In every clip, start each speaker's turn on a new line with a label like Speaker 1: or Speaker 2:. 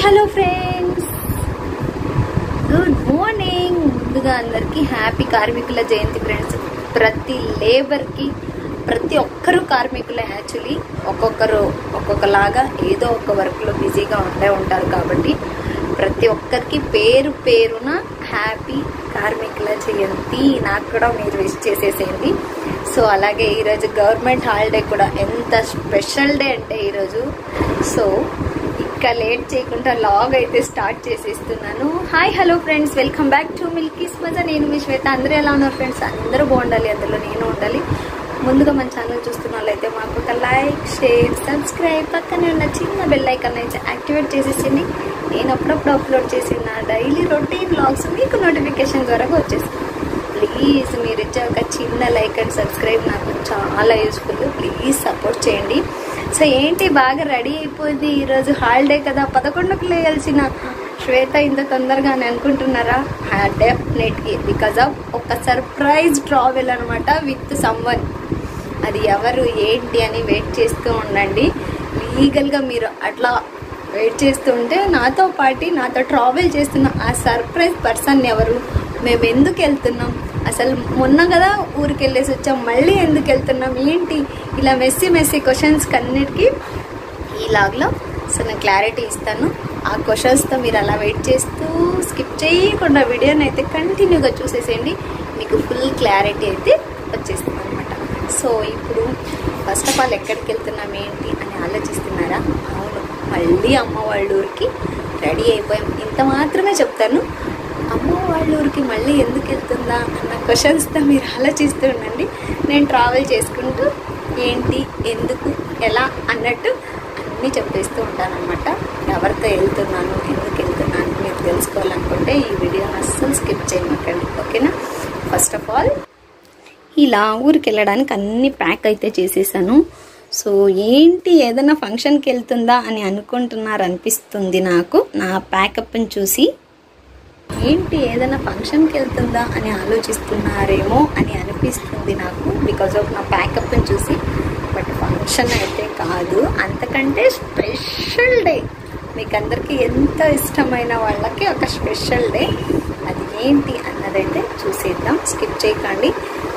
Speaker 1: Hello friends, good morning. ముందుగా అందరికీ happy కార్మికుల జయంతి ఫ్రెండ్స్. ప్రతి లేబర్కి ప్రతి ఒక్కరు కార్మికులే. యాక్చువల్లీ ఒక్కొక్కరు ఒక్కొక్కలాగా ఏదో ఒక వర్క్లో బిజీగా ఉంటారు కాబట్టి ప్రతి ఒక్కరికి పేరు పేరున హ్యాపీ కార్మికుల జయంతి. నాకు కూడా మీరు విష్ చేసేసేయండి. సో అలాగే ఈరోజు గవర్నమెంట్ హాలిడే కూడా, ఎంత స్పెషల్ డే అంటే ఈరోజు. సో ఇంకా లేట్ చేయకుండా లాగ్ అయితే స్టార్ట్ చేసేస్తున్నాను. Hi hello friends, welcome back to Milky's Maza. నేను మీ శ్వేత. అందరూ ఎలా ఉన్నారు ఫ్రెండ్స్? అందరూ బాగుండాలి, అందులో నేను ఉండాలి. ముందుగా మన ఛానల్ చూస్తున్న వాళ్ళైతే మాకు ఒక లైక్, షేర్, సబ్స్క్రైబ్, పక్కనే ఉన్న చిన్న బెల్ ఐకాన్ అయితే యాక్టివేట్ చేసేసింది. నేను అప్పుడప్పుడు అప్లోడ్ చేసిన డైలీ రొటీన్ వ్లాగ్స్ మీకు నోటిఫికేషన్ ద్వారా వచ్చేసింది. ప్లీజ్ మీరు ఇచ్చే ఒక చిన్న లైక్ అండ్ సబ్స్క్రైబ్ నాకు చాలా యూస్ఫుల్. ప్లీజ్ సపోర్ట్ చేయండి. సో ఏంటి, బాగా రెడీ అయిపోయింది, ఈరోజు హాలిడే కదా, 11కు లేయాల్సిన శ్వేత ఇంత తొందరగా అని అనుకుంటున్నారా? డెఫినెట్లీ బికాజ్ ఆఫ్ ఒక సర్ప్రైజ్ ట్రావెల్ అనమాట విత్ సమ్వన్. అది ఎవరు ఏంటి అని వెయిట్ చేస్తూ ఉండండి. లీగల్గా మీరు అట్లా వెయిట్ చేస్తుంటే నాతో ట్రావెల్ చేస్తున్న ఆ సర్ప్రైజ్ పర్సన్ ఎవరు, మేము ఎందుకు వెళ్తున్నాం, అసలు మొన్న కదా ఊరికి వెళ్ళేసి వచ్చాం, మళ్ళీ ఎందుకు వెళ్తున్నాం, ఏంటి, ఇలా మెస్సీ క్వశ్చన్స్ అన్నిటికీ ఈ లాగ్లో సో నేను క్లారిటీ ఇస్తాను. ఆ క్వశ్చన్స్తో మీరు అలా వెయిట్ చేస్తూ స్కిప్ చేయకుండా వీడియోని అయితే కంటిన్యూగా చూసేసేయండి. మీకు ఫుల్ క్లారిటీ అయితే వచ్చేస్తుంది అనమాట. సో ఇప్పుడు ఫస్ట్ ఆఫ్ ఆల్ ఎక్కడికి వెళ్తున్నాం ఏంటి అని ఆలోచిస్తున్నారా? అవును, మళ్ళీ అమ్మ వాళ్ళ ఊరికి రెడీ అయిపోయాం. ఇంత మాత్రమే చెప్తాను. అమ్మ వాళ్ళ ఊరికి మళ్ళీ ఎందుకు వెళ్తుందా అన్న క్వశ్చన్స్తో మీరు ఆలోచిస్తూ ఉండండి. నేను ట్రావెల్ చేసుకుంటూ ఏంటి, ఎందుకు, ఎలా అన్నట్టు అన్నీ చెప్పేస్తూ ఉంటాను అనమాట. ఎవరితో వెళ్తున్నాను, ఎందుకు వెళ్తున్నాను మీరు తెలుసుకోవాలనుకుంటే ఈ వీడియోని అస్సలు స్కిప్ చేయమాకండి, ఓకేనా? ఫస్ట్ ఆఫ్ ఆల్ ఇలా ఊరికి వెళ్ళడానికి అన్ని ప్యాక్ అయితే చేసేసాను. సో ఏంటి, ఏదైనా ఫంక్షన్కి వెళ్తుందా అని అనుకుంటున్నారు అనిపిస్తుంది నాకు. నా ప్యాకప్ని చూసి ఏంటి, ఏదైనా ఫంక్షన్కి వెళ్తుందా అని ఆలోచిస్తున్నారేమో అని అనిపిస్తుంది నాకు బికాజ్ ఆఫ్ నా ప్యాకప్ని చూసి. బట్ ఫంక్షన్ అయితే కాదు, అంతకంటే స్పెషల్ డే. మీకు అందరికీ ఎంత ఇష్టమైన వాళ్ళకి ఒక స్పెషల్ డే. అది ఏంటి అన్నదైతే చూసేద్దాం, స్కిప్ చేయకండి.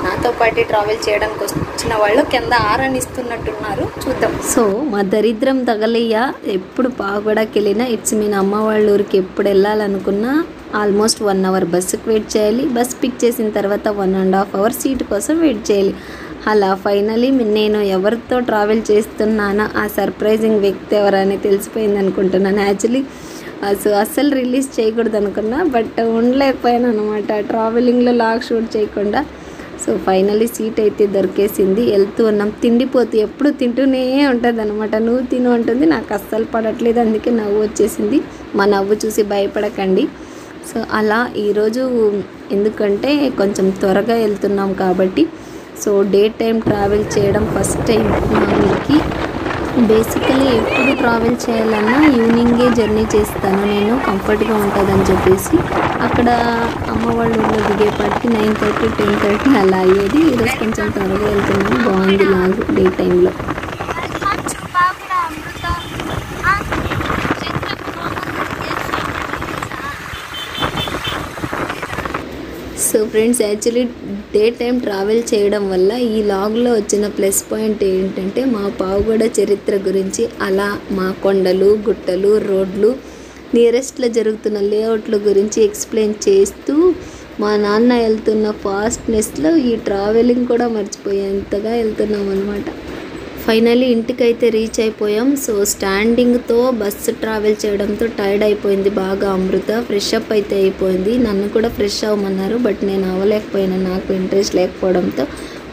Speaker 1: నాతో పాటు ట్రావెల్ చేయడానికి వచ్చిన వాళ్ళు కింద ఆరనిస్తున్నట్టున్నారు, చూద్దాం. సో మా దరిద్రం తగలయ్య, ఎప్పుడు పాగొడకి వెళ్ళినా ఇట్స్ మీన్ అమ్మ వాళ్ళ ఊరికి ఎప్పుడు వెళ్ళాలనుకున్నా ఆల్మోస్ట్ 1 అవర్ బస్సుకి వెయిట్ చేయాలి. బస్ పిక్ చేసిన తర్వాత 1.5 అవర్ సీట్ కోసం వెయిట్ చేయాలి. అలా ఫైనలీ నేను ఎవరితో ట్రావెల్ చేస్తున్నానో ఆ సర్ప్రైజింగ్ వ్యక్తి ఎవరని తెలిసిపోయింది అనుకుంటున్నాను. యాక్చువల్లీ అస్సలు రిలీజ్ చేయకూడదు అనుకున్నా, బట్ ఉండలేకపోయాను అనమాట ట్రావెలింగ్లో లాగ్ షూట్ చేయకుండా. సో ఫైనలీ సీట్ అయితే దొరికేసింది. వెళ్తూ ఉన్నాం. తిండిపోతూ ఎప్పుడు తింటూనే ఉంటుంది అనమాట. నువ్వు తిను అంటుంది, నాకు అస్సలు పడట్లేదు, అందుకే నవ్వు వచ్చేసింది. మా నవ్వు చూసి భయపడకండి. సో అలా ఈరోజు ఎందుకంటే కొంచెం త్వరగా వెళ్తున్నాం కాబట్టి, సో డే టైం ట్రావెల్ చేయడం ఫస్ట్ టైం మనకి. బేసికలీ ఎప్పుడు ట్రావెల్ చేయాలన్నా ఈవినింగే జర్నీ చేస్తాను నేను, కంఫర్ట్గా ఉంటుందని చెప్పేసి. అక్కడ అమ్మ వాళ్ళ ఊళ్ళో దిగేపాటికి 9:30, 10:30 అలా అయ్యేది. ఈరోజు కొంచెం త్వరగా వెళ్తున్నాను. బాగుంది లాగు డే టైంలో. So friends, actually day time travel చేయడం వల్ల ఈ లాగ్లో వచ్చిన ప్లస్ పాయింట్ ఏంటంటే మా పావుగడ చరిత్ర గురించి, అలా మా కొండలు, గుట్టలు, రోడ్లు, నియరెస్ట్లో జరుగుతున్న లేఅవుట్ల గురించి ఎక్స్ప్లెయిన్ చేస్తూ మా నాన్న వెళ్తున్న ఫాస్ట్నెస్లో ఈ ట్రావెలింగ్ కూడా మర్చిపోయేంతగా వెళ్తున్నాం అనమాట. ఫైనల్లీ ఇంటికైతే రీచ్ అయిపోయాం. సో స్టాండింగ్తో బస్సు ట్రావెల్ చేయడంతో టైర్డ్ అయిపోయింది బాగా అమృత. ఫ్రెష్ అప్ అయితే అయిపోయింది. నన్ను కూడా ఫ్రెష్ అవ్వమన్నారు, బట్ నేను అవ్వలేకపోయాను, నాకు ఇంట్రెస్ట్ లేకపోవడంతో.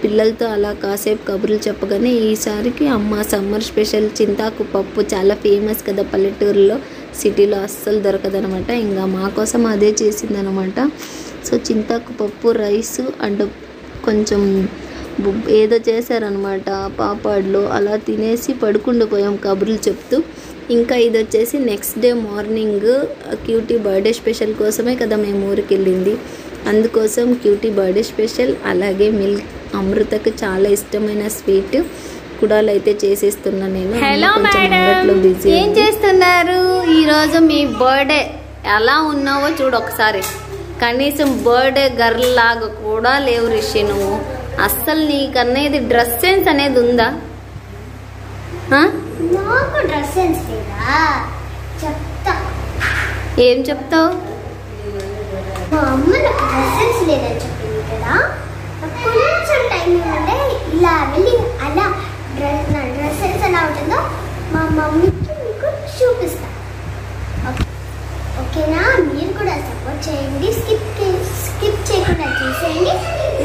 Speaker 1: పిల్లలతో అలా కాసేపు కబుర్లు చెప్పగానే ఈసారికి అమ్మ సమ్మర్ స్పెషల్ చింతాకు పప్పు చాలా ఫేమస్ కదా పల్లెటూరులో, సిటీలో అస్సలు దొరకదనమాట. ఇంకా మా కోసం అదే చేసిందనమాట. సో చింతాకు పప్పు, రైస్ అండ్ కొంచెం ఏదో చేశారనమాట పాపాడ్లో. అలా తినేసి పడుకుండిపోయాం కబుర్లు చెప్తూ. ఇంకా ఇది వచ్చేసి next day morning cutie birthday special కోసమే కదా మేము ఊరికి వెళ్ళింది. అందుకోసం క్యూటీ బర్త్డే స్పెషల్, అలాగే మిల్క్ అమృతకు చాలా ఇష్టమైన స్వీట్ కుడాలు అయితే చేసేస్తున్నా నేను. హలో మేడం, ఏం చేస్తున్నారు? ఈరోజు మీ బర్త్డే, ఎలా ఉన్నావో చూడు ఒకసారి. కనీసం బర్త్డే గర్ల్ లాగా కూడా లేవు రిషి నువ్వు. అస్సలు నీకనేది డ్రెస్ సెన్స్ అనేది ఉందా?
Speaker 2: నాకు డ్రెస్ సెన్స్ లేదా? చెప్తా.
Speaker 1: ఏం చెప్తావు?
Speaker 2: మా అమ్మ నాకు డ్రెస్ సెన్స్ లేదని చెప్పింది కదా, కొంచెం టైం ఇవ్వండి, ఇలా వెళ్ళి అలా డ్రెస్ సెన్స్ ఎలా ఉంటుందో మా మమ్మీకి మీకు చూపిస్తా. ఓకేనా? మీరు కూడా సపోర్ట్ చేయండి, స్కిప్ చేయకుండా చూసేయండి.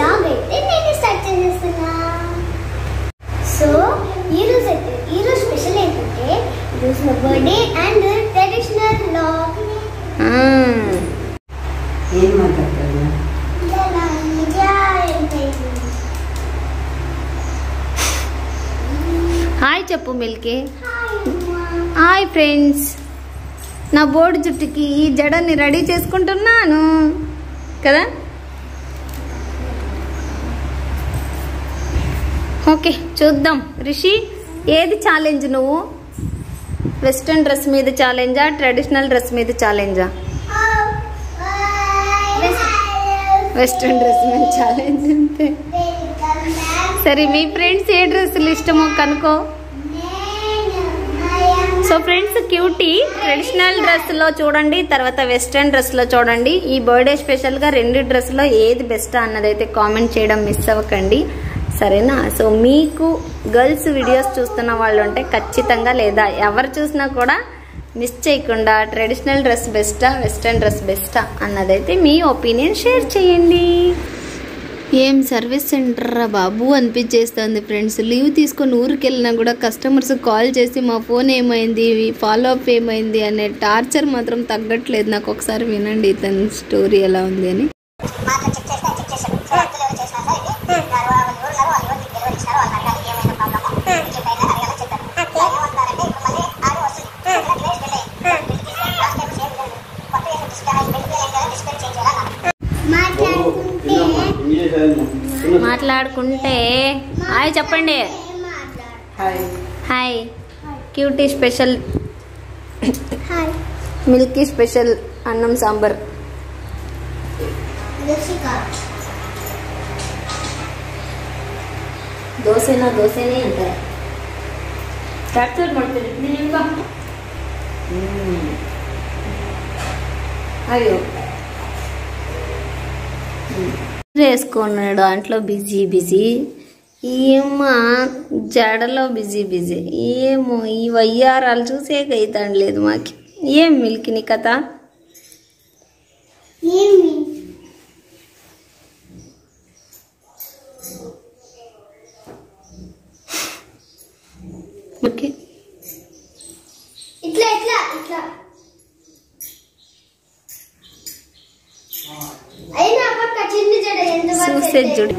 Speaker 2: లాగ్ అయితే నేను స్టార్ట్ చేసేస్తున్నా. సో ఈరోజు స్పెషల్ ఏంటంటే ఈరోజు నా birthday and traditional vlog.
Speaker 1: Hi చెప్పు మిల్కీ. హాయ్ ఫ్రెండ్స్, నా బోర్డు జుట్టుకి ఈ జడని రెడీ చేసుకుంటున్నాను కదా. ఓకే చూద్దాం. రిషి, ఏది ఛాలెంజ్? నువ్వు వెస్ట్రన్ డ్రెస్ మీద ఛాలెంజా, ట్రెడిషనల్ డ్రెస్ మీద ఛాలెంజా? వెస్ట్రన్ డ్రెస్ మీద ఛాలెంజ్ అంతే. సరే, మీ ఫ్రెండ్స్ ఏ డ్రెస్సులు ఇష్టమో కనుకో. సో ఫ్రెండ్స్, క్యూటీ ట్రెడిషనల్ డ్రెస్లో చూడండి, తర్వాత వెస్ట్రన్ డ్రెస్లో చూడండి. ఈ బర్త్డే స్పెషల్గా రెండు డ్రెస్లో ఏది బెస్ట్ అన్నదైతే కామెంట్ చేయడం మిస్ అవ్వకండి, సరేనా? సో మీకు గర్ల్స్ వీడియోస్ చూస్తున్న వాళ్ళు ఉంటే ఖచ్చితంగా, లేదా ఎవరు చూసినా కూడా మిస్ చేయకుండా ట్రెడిషనల్ డ్రెస్ బెస్టా, వెస్ట్రన్ డ్రెస్ బెస్టా అన్నదైతే మీ ఒపీనియన్ షేర్ చేయండి. ఏం సర్వీస్ సెంటర్ రా బాబు అనిపించేస్తుంది ఫ్రెండ్స్. లీవ్ తీసుకొని ఊరికి వెళ్ళినా కూడా కస్టమర్స్ కాల్ చేసి మా ఫోన్ ఏమైంది, ఫాలో అప్ ఏమైంది అనే టార్చర్ మాత్రం తగ్గట్లేదు నాకు. ఒకసారి వినండి ఇతని స్టోరీ ఎలా ఉంది అని. మాట్లాడుకుంటే హాయ్ చెప్పండి. Hi. Cutie special, Milky special అన్నం సాంబార్. దోశనే అంటారు. అయ్యో వేసుకున్నాడు దాంట్లో బిజీ. ఏమో జడలో బిజీ. ఏమో ఈ వయ్యారాలు చూసేకైతాను లేదు మాకి. ఏం మిల్కి నీ కథ? ఓకే
Speaker 2: ఇట్లా అయినా పక్క చిన్న జడ ఎంత
Speaker 1: చూసే చూడు.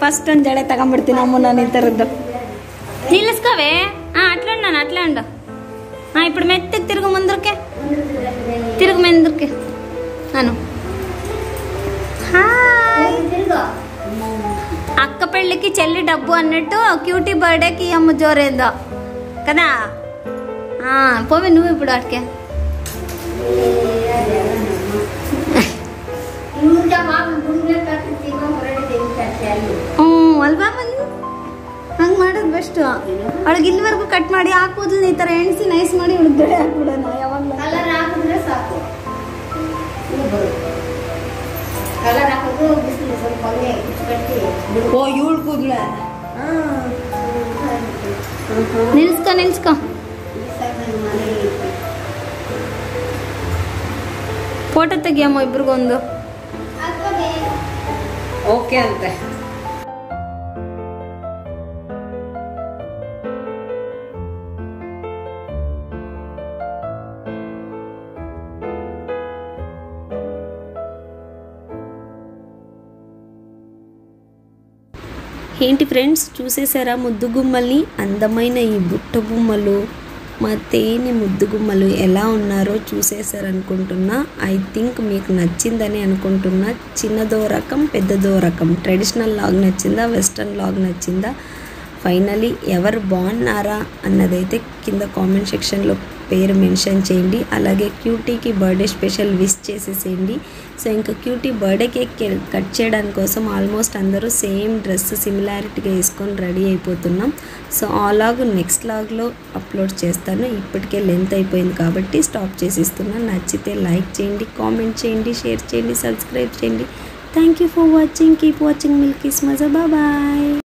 Speaker 1: ಫಸ್ಟ್ ಒಂದು ಜಡೆ ತಗೊಂಡ್ಬಿಡ್ತೀನಿ ಅಮ್ಮ ನಾನು ಈ ಥರದ್ದು ನಿಲ್ಲಿಸ್ಕವೇ అట్లా ఉన్నాను అట్లా ఉండు ఇప్పుడు మెత్తకి తిరుగు ముందరికి అను హాయ్ అక్క పెళ్ళికి చెల్లి డబ్బు అన్నట్టు క్యూటీ బర్త్డేకి అమ్మ జోరేందో కదా పోవే నువ్వు ఇప్పుడు అటుకే ಅಲ್ವಾ ಹಂಗೆ ಮಾಡೋದು ಬೆಸ್ಟ್ ಅವಳಿಗೆ ಇಲ್ಲಿವರೆಗೂ ಕಟ್ ಮಾಡಿ ಆ ಕೂದಲು ಈ ಥರ ಎಣಿಸಿ ನೈಸ್ ಮಾಡಿ ಇವಳಿಗೆ ಬೆಳೆ ಹಾಕ್ಬಿಡೋಣ ಯಾವಾಗಲೂ
Speaker 2: ಕಲರ್ ಹಾಕಿದ್ರೆ ಸಾಕು ಕಲರ್ ಹಾಕೋದು ಬಿಸಿಲು ಸ್ವಲ್ಪ ಕಟ್ಟಿ
Speaker 1: ಓ ಇವಳು ಕೂದಲ ನಿಲ್ಸ್ಕೊ ಫೋಟೋ ತೆಗಿಯಮ್ಮ ಇಬ್ರಿಗೊಂದು ಓಕೆ ಅಂತೆ ఏంటి ఫ్రెండ్స్ చూసేసారా ముద్దు గుమ్మల్ని అందమైన ఈ బుట్ట బొమ్మలు మా తేని ముద్దు గుమ్మలు ఎలా ఉన్నారో చూసేసారనుకుంటున్నా ఐ థింక్ మీకు నచ్చిందని అనుకుంటున్నా చిన్నదో రకం పెద్దదో రకం ట్రెడిషనల్ లాగ్ నచ్చిందా వెస్ట్రన్ లాగ్ నచ్చిందా ఫైనలీ ఎవరు బాగున్నారా అన్నదైతే కింద కామెంట్ సెక్షన్లో పేరు మెన్షన్ చేయండి అలాగే క్యూటీకి బర్త్డే స్పెషల్ విష్ చేసేసేయండి సో ఇంకా క్యూటీ బర్త్డే కేక్ కట్ చేయడానికి కోసం ఆల్మోస్ట్ అందరూ సేమ్ డ్రెస్ సిమిలారిటీగా వేసుకొని రెడీ అయిపోతున్నాం సో ఆ లాగ్ నెక్స్ట్ లాగ్లో అప్లోడ్ చేస్తాను ఇప్పటికే లెంత్ అయిపోయింది కాబట్టి స్టాప్ చేసిస్తున్నాను నచ్చితే లైక్ చేయండి కామెంట్ చేయండి షేర్ చేయండి సబ్స్క్రైబ్ చేయండి thank you for watching keep watching Milky's Maza bye